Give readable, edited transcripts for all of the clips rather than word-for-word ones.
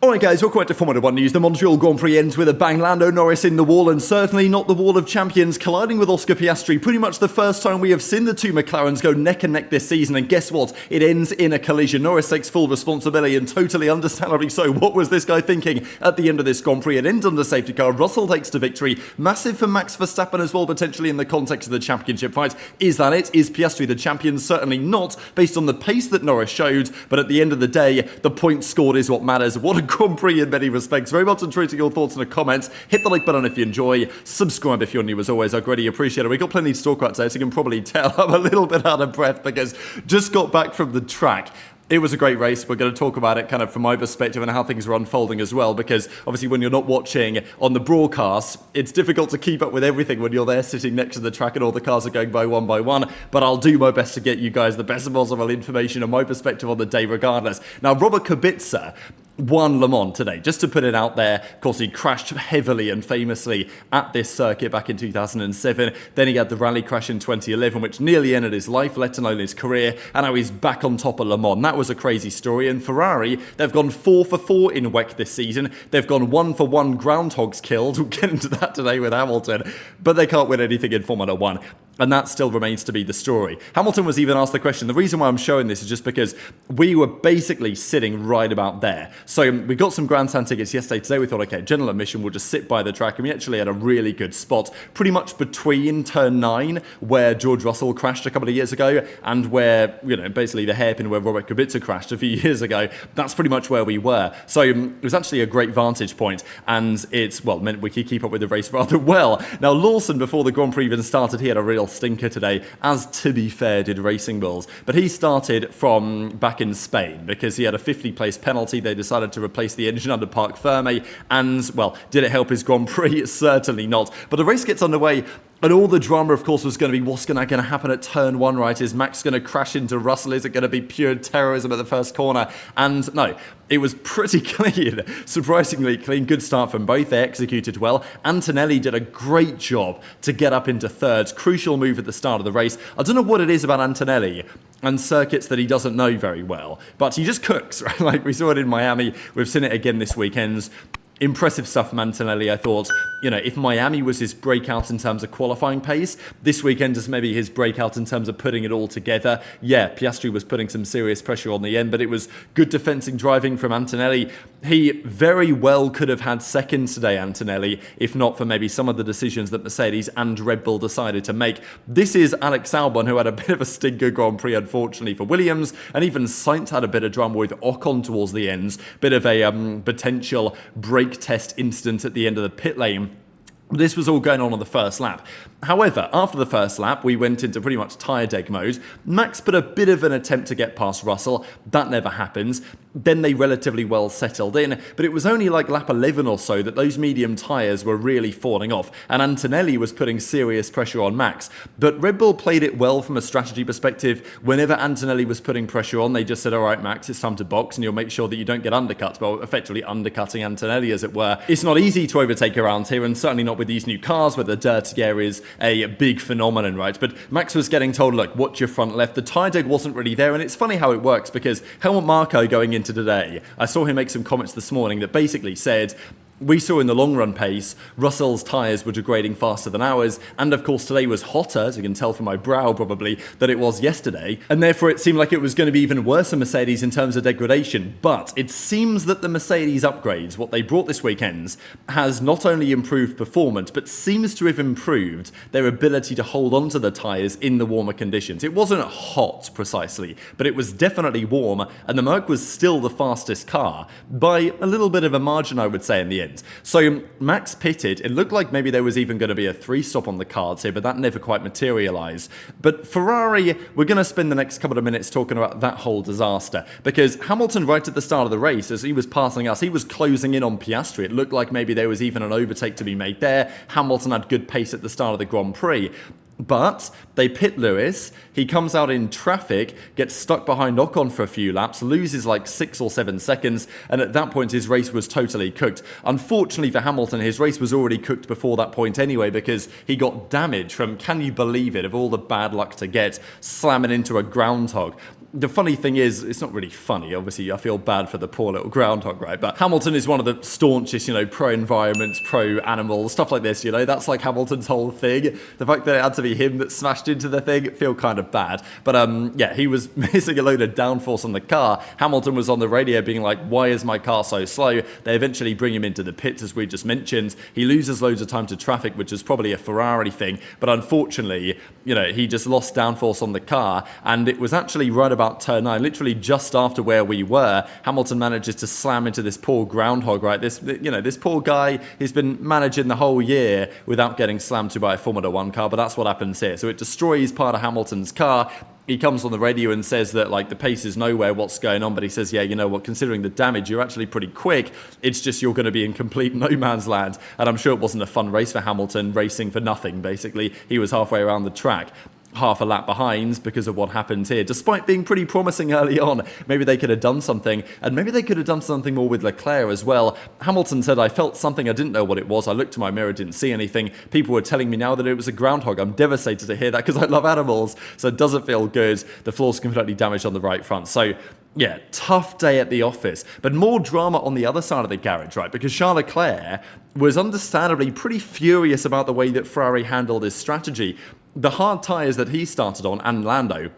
Alright guys, welcome back to Formula 1 News. The Montreal Grand Prix ends with a bang. Lando Norris in the wall, and certainly not the wall of champions, colliding with Oscar Piastri. Pretty much the first time we have seen the two McLarens go neck and neck this season, and guess what? It ends in a collision. Norris takes full responsibility, and totally understandably so. What was this guy thinking at the end of this Grand Prix? It ends under safety car. Russell takes the victory. Massive for Max Verstappen as well, potentially in the context of the championship fight. Is that it? Is Piastri the champion? Certainly not, based on the pace that Norris showed, but at the end of the day, the points scored is what matters. What a Grand Prix in many respects. Very much intriguing your thoughts in the comments. Hit the like button if you enjoy. Subscribe if you're new as always. I greatly appreciate it. We've got plenty to talk about today, so you can probably tell I'm a little bit out of breath because just got back from the track. It was a great race. We're going to talk about it kind of from my perspective and how things are unfolding as well, because obviously when you're not watching on the broadcast, it's difficult to keep up with everything when you're there sitting next to the track and all the cars are going by one, but I'll do my best to get you guys the best possible information and my perspective on the day regardless. Now, Robert Kubica won Le Mans today, just to put it out there. Of course, he crashed heavily and famously at this circuit back in 2007. Then he had the rally crash in 2011, which nearly ended his life, let alone his career, and now he's back on top of Le Mans. That was a crazy story. And Ferrari, they've gone 4 for 4 in WEC this season. They've gone 1 for 1 groundhogs killed. We'll get into that today with Hamilton, but they can't win anything in Formula 1. And that still remains to be the story. Hamilton was even asked the question. The reason why I'm showing this is just because we were basically sitting right about there. So we got some grandstand tickets yesterday. Today we thought, okay, general admission, we'll just sit by the track. And we actually had a really good spot, pretty much between turn 9, where George Russell crashed a couple of years ago, and where, basically the hairpin where Robert Kubica crashed a few years ago. That's pretty much where we were. So it was actually a great vantage point, and it's, meant we could keep up with the race rather well. Now, Lawson, before the Grand Prix even started, he had a real stinker today, as to be fair did Racing Bulls, but he started from back in Spain because he had a 50-place penalty. They decided to replace the engine under Parc Ferme, and did it help his Grand Prix? Certainly not. But the race gets underway, and all the drama, of course, was going to be what's going to happen at turn 1, right? Is Max going to crash into Russell? Is it going to be pure terrorism at the first corner? And no, it was pretty clean, surprisingly clean. Good start from both. They executed well. Antonelli did a great job to get up into third. Crucial move at the start of the race. I don't know what it is about Antonelli and circuits that he doesn't know very well, but he just cooks, right? Like we saw it in Miami. We've seen it again this weekend. Impressive stuff from Antonelli, I thought. If Miami was his breakout in terms of qualifying pace, this weekend is maybe his breakout in terms of putting it all together. Yeah, Piastri was putting some serious pressure on the end, but it was good defending driving from Antonelli. He very well could have had second today, Antonelli, if not for maybe some of the decisions that Mercedes and Red Bull decided to make. This is Alex Albon, who had a bit of a stinker Grand Prix, unfortunately, for Williams, and even Sainz had a bit of drama with Ocon towards the ends. Bit of a potential brake test incident at the end of the pit lane. This was all going on the first lap. However, after the first lap, we went into pretty much tyre deg mode. Max put a bit of an attempt to get past Russell. That never happens. Then they relatively well settled in, but it was only like lap 11 or so that those medium tyres were really falling off, and Antonelli was putting serious pressure on Max. But Red Bull played it well from a strategy perspective. Whenever Antonelli was putting pressure on, they just said, all right, Max, it's time to box, and you'll make sure that you don't get undercut. Well, effectively undercutting Antonelli, as it were. It's not easy to overtake around here, and certainly not with these new cars where the dirty air is a big phenomenon, right? But Max was getting told, look, watch your front left. The tyre deg wasn't really there, and it's funny how it works because Helmut Marko going into today, I saw him make some comments this morning that basically said, we saw in the long run pace, Russell's tyres were degrading faster than ours, and of course today was hotter, as you can tell from my brow probably, than it was yesterday, and therefore it seemed like it was going to be even worse than Mercedes in terms of degradation. But it seems that the Mercedes upgrades, what they brought this weekend, has not only improved performance, but seems to have improved their ability to hold onto the tyres in the warmer conditions. It wasn't hot precisely, but it was definitely warm, and the Merc was still the fastest car, by a little bit of a margin, I would say, in the end. So Max pitted. It looked like maybe there was even going to be a 3-stop on the cards here, but that never quite materialised. But Ferrari, we're going to spend the next couple of minutes talking about that whole disaster, because Hamilton, right at the start of the race, as he was passing us, he was closing in on Piastri. It looked like maybe there was even an overtake to be made there. Hamilton had good pace at the start of the Grand Prix. But they pit Lewis, he comes out in traffic, gets stuck behind Ocon for a few laps, loses like 6 or 7 seconds, and at that point his race was totally cooked. Unfortunately for Hamilton, his race was already cooked before that point anyway, because he got damage from, can you believe it, of all the bad luck to get, slamming into a groundhog. the funny thing is, it's not really funny. Obviously, I feel bad for the poor little groundhog, right? But Hamilton is one of the staunchest, pro-environment, pro-animals, stuff like this, That's like Hamilton's whole thing. The fact that it had to be him that smashed into the thing, feel kind of bad. But yeah, he was missing a load of downforce on the car. Hamilton was on the radio being like, why is my car so slow? They eventually bring him into the pits, as we just mentioned. He loses loads of time to traffic, which is probably a Ferrari thing. But unfortunately, he just lost downforce on the car. And it was actually right about turn 9, literally just after where we were, Hamilton manages to slam into this poor groundhog, right? This poor guy, he's been managing the whole year without getting slammed to by a Formula 1 car, but that's what happens here. So it destroys part of Hamilton's car. He comes on the radio and says that, the pace is nowhere, what's going on? But he says, yeah, you know what, considering the damage, you're actually pretty quick. It's just you're going to be in complete no man's land. And I'm sure it wasn't a fun race for Hamilton, racing for nothing, basically. He was halfway around the track, half a lap behind because of what happened here, despite being pretty promising early on. Maybe they could have done something, and maybe they could have done something more with Leclerc as well. Hamilton said, I felt something, I didn't know what it was. I looked to my mirror, didn't see anything. People were telling me now that it was a groundhog. I'm devastated to hear that because I love animals, so it doesn't feel good. The floor's completely damaged on the right front. So yeah, tough day at the office, but more drama on the other side of the garage, right? Because Charles Leclerc was understandably pretty furious about the way that Ferrari handled his strategy. The hard tyres that he started on, and Lando,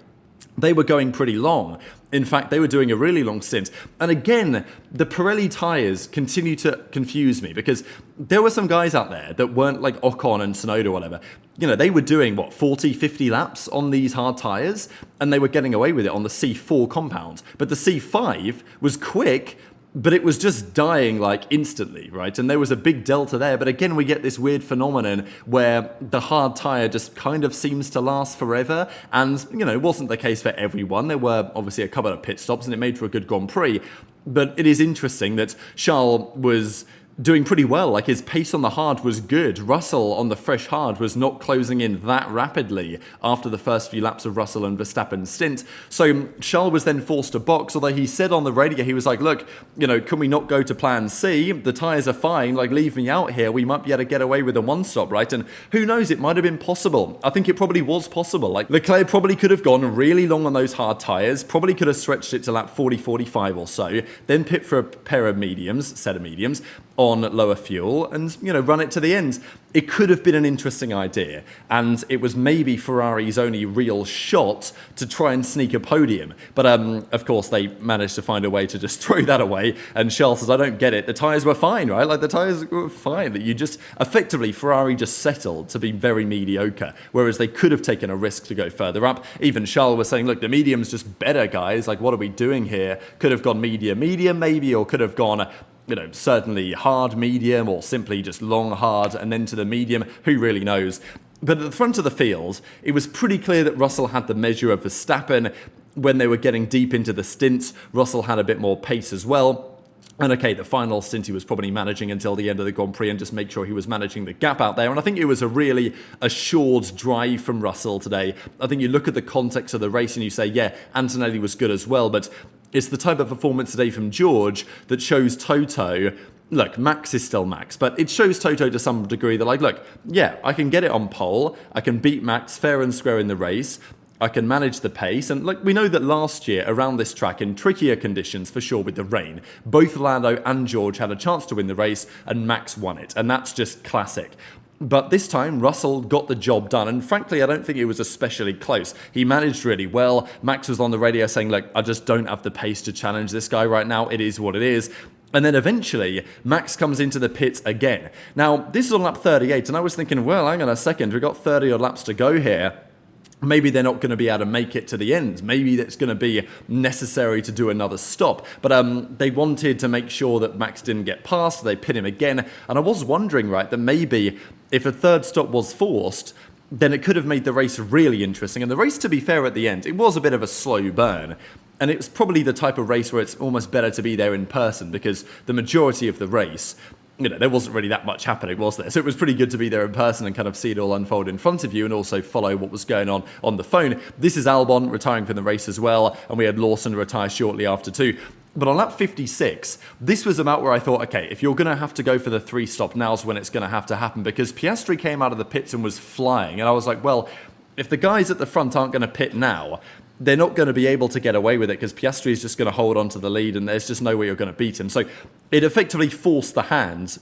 they were going pretty long. In fact, they were doing a really long stint. And again, the Pirelli tyres continue to confuse me because there were some guys out there that weren't like Ocon and Tsunoda or whatever. They were doing, 40, 50 laps on these hard tyres, and they were getting away with it on the C4 compound. But the C5 was quick, but it was just dying instantly, right? And there was a big delta there. But again, we get this weird phenomenon where the hard tyre just kind of seems to last forever. And, it wasn't the case for everyone. There were obviously a couple of pit stops and it made for a good Grand Prix. But it is interesting that Charles was doing pretty well. His pace on the hard was good. Russell on the fresh hard was not closing in that rapidly after the first few laps of Russell and Verstappen's stint. So Charles was then forced to box, although he said on the radio, he was like, look, can we not go to plan C? The tyres are fine, leave me out here. We might be able to get away with a one-stop, right? And who knows, it might have been possible. I think it probably was possible. Leclerc probably could have gone really long on those hard tyres, probably could have stretched it to lap 40, 45 or so, then pit for a pair of set of mediums, on lower fuel and, run it to the end. It could have been an interesting idea, and it was maybe Ferrari's only real shot to try and sneak a podium. But, of course, they managed to find a way to just throw that away, and Charles says, I don't get it. The tyres were fine, right? The tyres were fine. That you just, effectively, Ferrari just settled to be very mediocre, whereas they could have taken a risk to go further up. Even Charles was saying, look, the medium's just better, guys. What are we doing here? Could have gone medium maybe, or could have gone certainly hard medium or simply just long hard and then to the medium, who really knows. But at the front of the field, it was pretty clear that Russell had the measure of Verstappen. When they were getting deep into the stints, Russell had a bit more pace as well. And okay, the final stint he was probably managing until the end of the Grand Prix and just make sure he was managing the gap out there. And I think it was a really assured drive from Russell today. I think you look at the context of the race and you say, yeah, Antonelli was good as well, but it's the type of performance today from George that shows Toto, look, Max is still Max, but it shows Toto to some degree that look, yeah, I can get it on pole, I can beat Max fair and square in the race, I can manage the pace, and we know that last year around this track in trickier conditions, for sure with the rain, both Lando and George had a chance to win the race and Max won it, and that's just classic. But this time, Russell got the job done, and frankly, I don't think it was especially close. He managed really well. Max was on the radio saying, look, I just don't have the pace to challenge this guy right now. It is what it is. And then eventually, Max comes into the pits again. Now, this is on lap 38, and I was thinking, well, hang on a second, we've got 30 odd laps to go here. Maybe they're not going to be able to make it to the end. Maybe it's going to be necessary to do another stop. But they wanted to make sure that Max didn't get past. They pit him again. And I was wondering, right, that maybe if a third stop was forced, then it could have made the race really interesting. And the race, to be fair, at the end, it was a bit of a slow burn. And it was probably the type of race where it's almost better to be there in person because the majority of the race, there wasn't really that much happening, was there? So it was pretty good to be there in person and kind of see it all unfold in front of you and also follow what was going on the phone. This is Albon retiring from the race as well, and we had Lawson retire shortly after too. But on lap 56, this was about where I thought, okay, if you're going to have to go for the 3-stop, now's when it's going to have to happen, because Piastri came out of the pits and was flying, and I was like, well, if the guys at the front aren't going to pit now, they're not going to be able to get away with it because Piastri is just going to hold on to the lead and there's just no way you're going to beat him. So it effectively forced the hands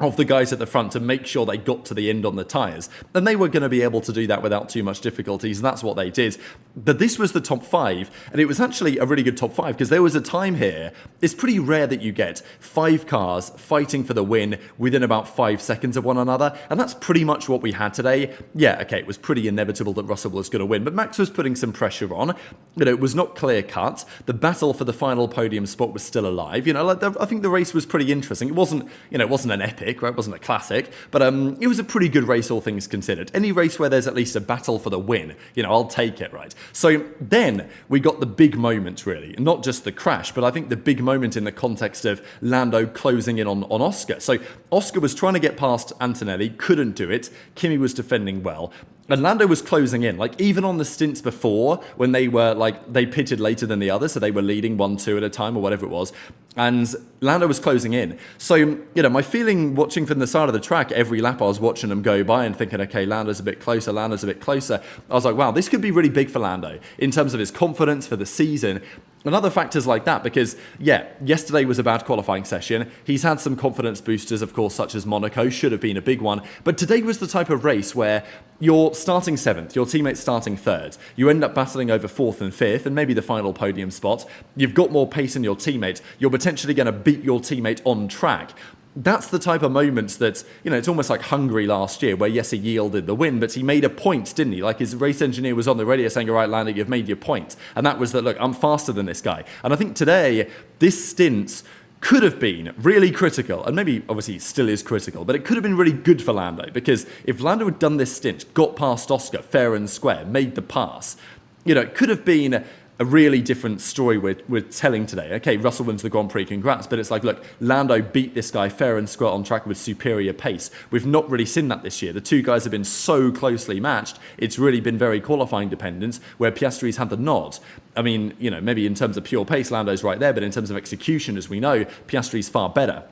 of the guys at the front to make sure they got to the end on the tyres. And they were going to be able to do that without too much difficulties, and that's what they did. But this was the top 5, and it was actually a really good top 5 because there was a time here, it's pretty rare that you get 5 cars fighting for the win within about 5 seconds of one another, and that's pretty much what we had today. Yeah, okay, it was pretty inevitable that Russell was going to win, but Max was putting some pressure on. It was not clear-cut. The battle for the final podium spot was still alive. I think the race was pretty interesting. It wasn't an epic, right? It wasn't a classic, but it was a pretty good race, all things considered. Any race where there's at least a battle for the win, I'll take it, right? So then we got the big moment, really. Not just the crash, but I think the big moment in the context of Lando closing in on Oscar. So Oscar was trying to get past Antonelli, couldn't do it. Kimi was defending well. And Lando was closing in, even on the stints before, when they were, they pitted later than the others, so they were leading 1-2 at a time, or whatever it was, and Lando was closing in. So, my feeling watching from the side of the track, every lap I was watching them go by and thinking, okay, Lando's a bit closer, I was like, wow, this could be really big for Lando, in terms of his confidence for the season, and other factors like that, because, yesterday was a bad qualifying session. He's had some confidence boosters, of course, such as Monaco, should have been a big one. But today was the type of race where you're starting 7th, your teammate's starting 3rd. You end up battling over 4th and 5th, and maybe the final podium spot. You've got more pace than your teammate. You're potentially going to beat your teammate on track. That's the type of moments that, it's almost like Hungary last year, where yes, he yielded the win, but he made a point, didn't he? His race engineer was on the radio saying, all right, Lando, you've made your point. And that was that, look, I'm faster than this guy. And I think today, this stint could have been really critical, and maybe obviously still is critical, but it could have been really good for Lando, because if Lando had done this stint, got past Oscar fair and square, made the pass, it could have been a really different story we're telling today. Okay, Russell wins the Grand Prix, congrats, but it's look, Lando beat this guy fair and square on track with superior pace. We've not really seen that this year. The two guys have been so closely matched, it's really been very qualifying dependent, where Piastri's had the nod. I mean, maybe in terms of pure pace, Lando's right there, but in terms of execution, as we know, Piastri's far better.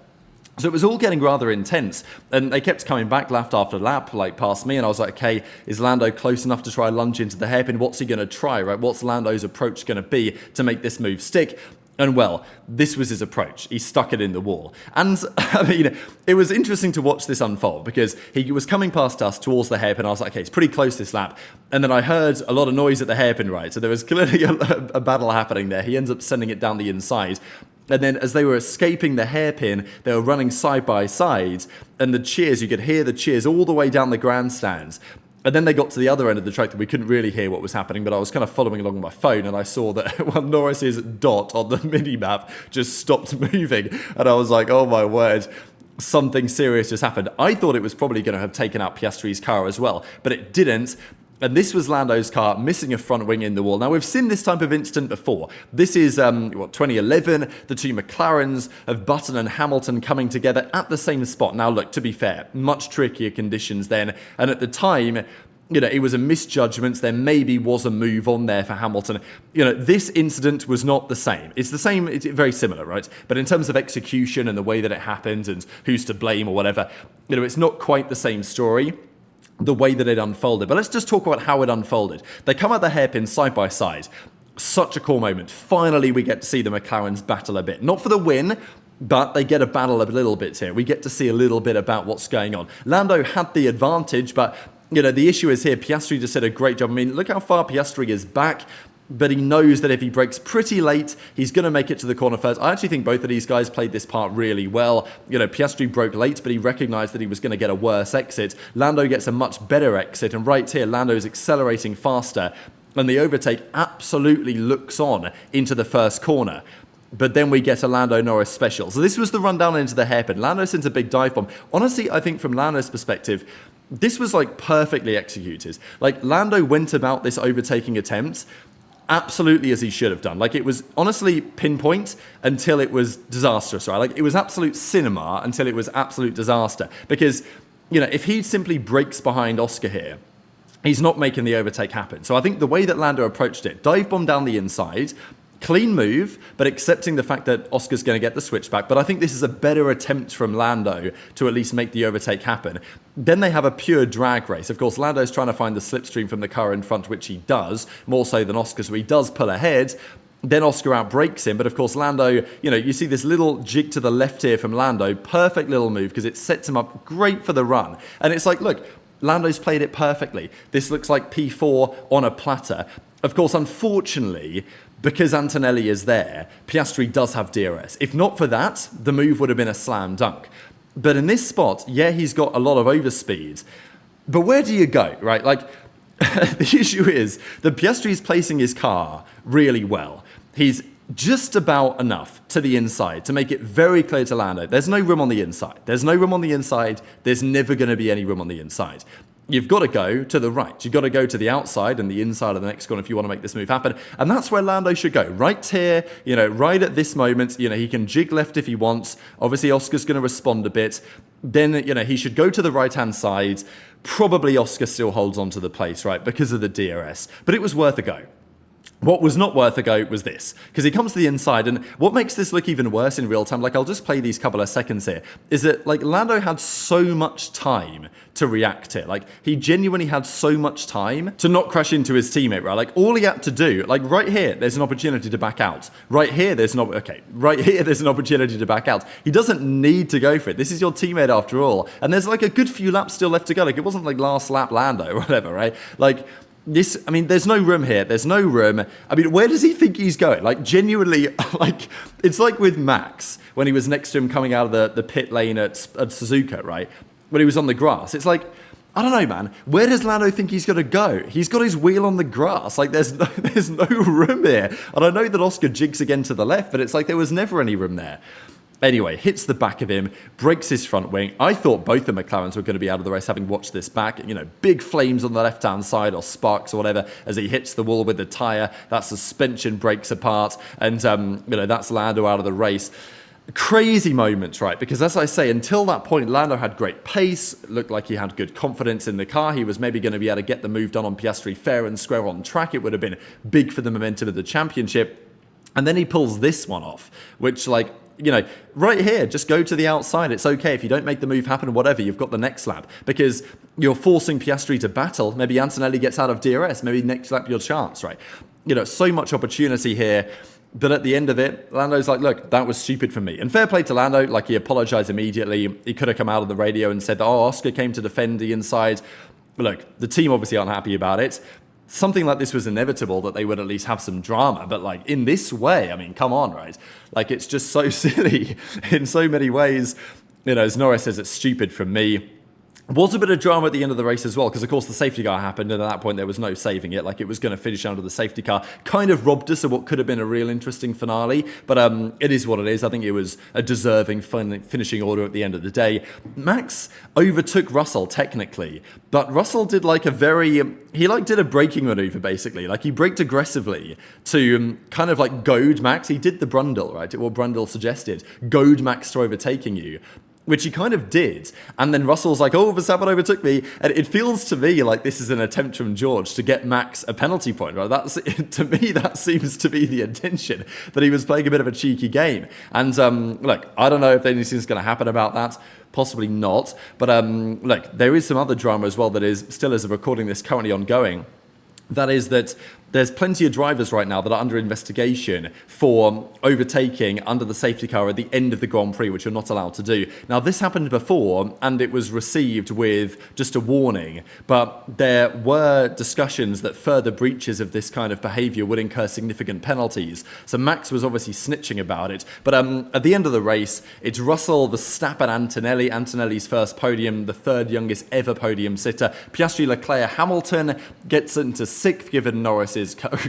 So it was all getting rather intense, and they kept coming back lap after lap, past me, and I was like, okay, is Lando close enough to try and lunge into the hairpin? What's he going to try, right? What's Lando's approach going to be to make this move stick? And well, this was his approach. He stuck it in the wall. And I mean, it was interesting to watch this unfold because he was coming past us towards the hairpin. I was like, okay, it's pretty close this lap. And then I heard a lot of noise at the hairpin, right? So there was clearly a battle happening there. He ends up sending it down the inside. And then as they were escaping the hairpin, they were running side by side. And the cheers, you could hear the cheers all the way down the grandstands. And then they got to the other end of the track that we couldn't really hear what was happening, but I was kind of following along on my phone, and I saw that Norris's dot on the mini-map just stopped moving. And I was like, oh my word, something serious just happened. I thought it was probably going to have taken out Piastri's car as well, but it didn't. And this was Lando's car missing a front wing in the wall. Now, we've seen this type of incident before. This is, 2011. The two McLarens of Button and Hamilton coming together at the same spot. Now, look, to be fair, much trickier conditions then. And at the time, it was a misjudgment. There maybe was a move on there for Hamilton. This incident was not the same. It's the same, it's very similar, right? But in terms of execution and the way that it happened and who's to blame or whatever, it's not quite the same story, the way that it unfolded. But let's just talk about how it unfolded. They come at the hairpin side by side. Such a cool moment. Finally, we get to see the McLarens battle a bit. Not for the win, but they get a battle a little bit here. We get to see a little bit about what's going on. Lando had the advantage, but the issue is here, Piastri just did a great job. I mean, look how far Piastri is back. But he knows that if he brakes pretty late, he's going to make it to the corner first. I actually think both of these guys played this part really well. Piastri broke late, but he recognised that he was going to get a worse exit. Lando gets a much better exit, and right here, Lando's accelerating faster, and the overtake absolutely looks on into the first corner. But then we get a Lando Norris special. So this was the rundown into the hairpin. Lando sends a big dive bomb. Honestly, I think from Lando's perspective, this was perfectly executed. Lando went about this overtaking attempt absolutely as he should have done. It was honestly pinpoint until it was disastrous, right? It was absolute cinema until it was absolute disaster. Because, if he simply breaks behind Oscar here, he's not making the overtake happen. So I think the way that Lando approached it, dive bomb down the inside, Clean move, but accepting the fact that Oscar's going to get the switchback. But I think this is a better attempt from Lando to at least make the overtake happen. Then they have a pure drag race. Of course, Lando's trying to find the slipstream from the car in front, which he does, more so than Oscar, so he does pull ahead. Then Oscar outbrakes him, but of course Lando, you see this little jig to the left here from Lando, perfect little move because it sets him up great for the run. And it's like, look, Lando's played it perfectly. This looks like P4 on a platter. Of course, unfortunately, because Antonelli is there, Piastri does have DRS. If not for that, the move would have been a slam dunk. But in this spot, yeah, he's got a lot of overspeed. But where do you go, right? Like, the issue is that Piastri's placing his car really well. He's just about enough to the inside to make it very clear to Lando. There's no room on the inside. There's no room on the inside. There's never going to be any room on the inside. You've got to go to the right. You've got to go to the outside and the inside of the next corner if you want to make this move happen. And that's where Lando should go. Right here, right at this moment, he can jig left if he wants. Obviously, Oscar's going to respond a bit. Then, he should go to the right-hand side. Probably Oscar still holds on to the place, right, because of the DRS. But it was worth a go. What was not worth a go was this, because he comes to the inside, and what makes this look even worse in real time, I'll just play these couple of seconds here, is that, Lando had so much time to react here. He genuinely had so much time to not crash into his teammate, right? All he had to do, right here, there's an opportunity to back out. Right here, there's an opportunity to back out. He doesn't need to go for it. This is your teammate after all, and there's, a good few laps still left to go. It wasn't, last lap Lando or whatever, right? There's no room here. There's no room. Where does he think he's going? Genuinely, it's like with Max when he was next to him coming out of the pit lane at Suzuka, right? When he was on the grass. It's I don't know, man. Where does Lando think he's going to go? He's got his wheel on the grass. There's no room here. And I know that Oscar jigs again to the left, but it's there was never any room there. Anyway, hits the back of him, breaks his front wing. I thought both the McLarens were going to be out of the race having watched this back. Big flames on the left-hand side or sparks or whatever as he hits the wall with the tyre. That suspension breaks apart and, that's Lando out of the race. Crazy moments, right? Because as I say, until that point, Lando had great pace, looked like he had good confidence in the car. He was maybe going to be able to get the move done on Piastri fair and square on track. It would have been big for the momentum of the championship. And then he pulls this one off, which right here, just go to the outside. It's okay if you don't make the move happen or whatever. You've got the next lap because you're forcing Piastri to battle. Maybe Antonelli gets out of DRS. Maybe next lap your chance, right? So much opportunity here. But at the end of it, Lando's look, that was stupid for me. And fair play to Lando. He apologized immediately. He could have come out on the radio and said, Oscar came to defend the inside. Look, the team obviously aren't happy about it. Something like this was inevitable that they would at least have some drama. But in this way, come on, right? It's just so silly in so many ways. As Norris says, it's stupid from me. Was a bit of drama at the end of the race as well, because of course the safety car happened, and at that point there was no saving it. It was going to finish under the safety car. Kind of robbed us of what could have been a real interesting finale, but it is what it is. I think it was a deserving finishing order at the end of the day. Max overtook Russell technically, but Russell did did a braking maneuver basically. He braked aggressively to kind of goad Max. He did the Brundle, right? What Brundle suggested, goad Max to overtaking you. Which he kind of did. And then Russell's Verstappen overtook me. And it feels to me like this is an attempt from George to get Max a penalty point, right? To me, that seems to be the intention, that he was playing a bit of a cheeky game. And look, I don't know if anything's going to happen about that. Possibly not. But look, there is some other drama as well that is still, as of recording this, currently ongoing. That is that there's plenty of drivers right now that are under investigation for overtaking under the safety car at the end of the Grand Prix, which you're not allowed to do. Now, this happened before, and it was received with just a warning, but there were discussions that further breaches of this kind of behaviour would incur significant penalties. So Max was obviously snitching about it, but at the end of the race, it's Russell, Verstappen, Antonelli. Antonelli's first podium, the third youngest ever podium sitter. Piastri, Leclerc, Hamilton gets into sixth, given Norris's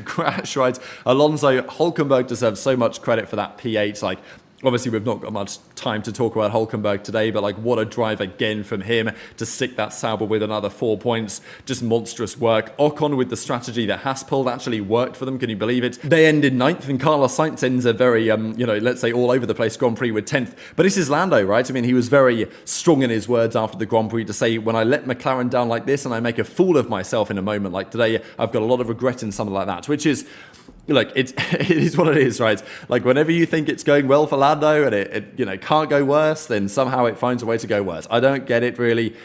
crash, right? Alonso, Hulkenberg deserves so much credit for that P8. Obviously, we've not got much time to talk about Hulkenberg today, but what a drive again from him to stick that Sauber with another 4 points. Just monstrous work. Ocon with the strategy that Haas pulled actually worked for them. Can you believe it? They ended 9th, and Carlos Sainz ends a very, let's say all over the place Grand Prix with 10th. But this is Lando, right? He was very strong in his words after the Grand Prix to say, when I let McLaren down like this and I make a fool of myself in a moment like today, I've got a lot of regret in something like that, which is Look, it is what it is, right? Like, whenever you think it's going well for Lando and it can't go worse, then somehow it finds a way to go worse. I don't get it, really.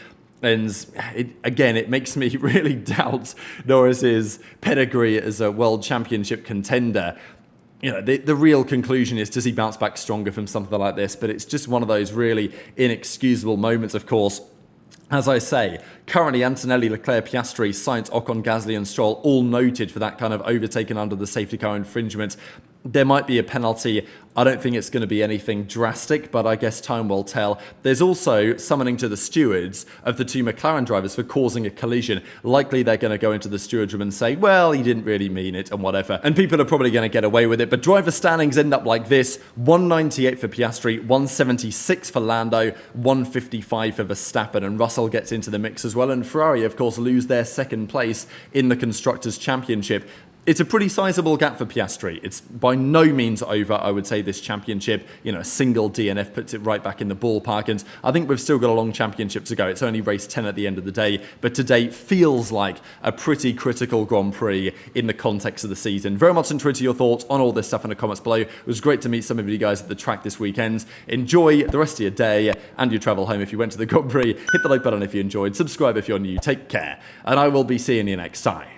And it makes me really doubt Norris's pedigree as a world championship contender. The real conclusion is, does he bounce back stronger from something like this? But it's just one of those really inexcusable moments, of course. As I say, currently Antonelli, Leclerc, Piastri, Sainz, Ocon, Gasly and Stroll all noted for that kind of overtaken under the safety car infringement. There might be a penalty. I don't think it's going to be anything drastic, but I guess time will tell. There's also summoning to the stewards of the two McLaren drivers for causing a collision. Likely they're going to go into the stewards room and say, well, he didn't really mean it and whatever. And people are probably going to get away with it. But driver standings end up like this. 198 for Piastri, 176 for Lando, 155 for Verstappen. And Russell gets into the mix as well. And Ferrari, of course, lose their second place in the Constructors' Championship. It's a pretty sizable gap for Piastri. It's by no means over, I would say, this championship. A single DNF puts it right back in the ballpark. And I think we've still got a long championship to go. It's only race 10 at the end of the day. But today feels like a pretty critical Grand Prix in the context of the season. Very much interested in your thoughts on all this stuff in the comments below. It was great to meet some of you guys at the track this weekend. Enjoy the rest of your day and your travel home if you went to the Grand Prix. Hit the like button if you enjoyed. Subscribe if you're new. Take care. And I will be seeing you next time.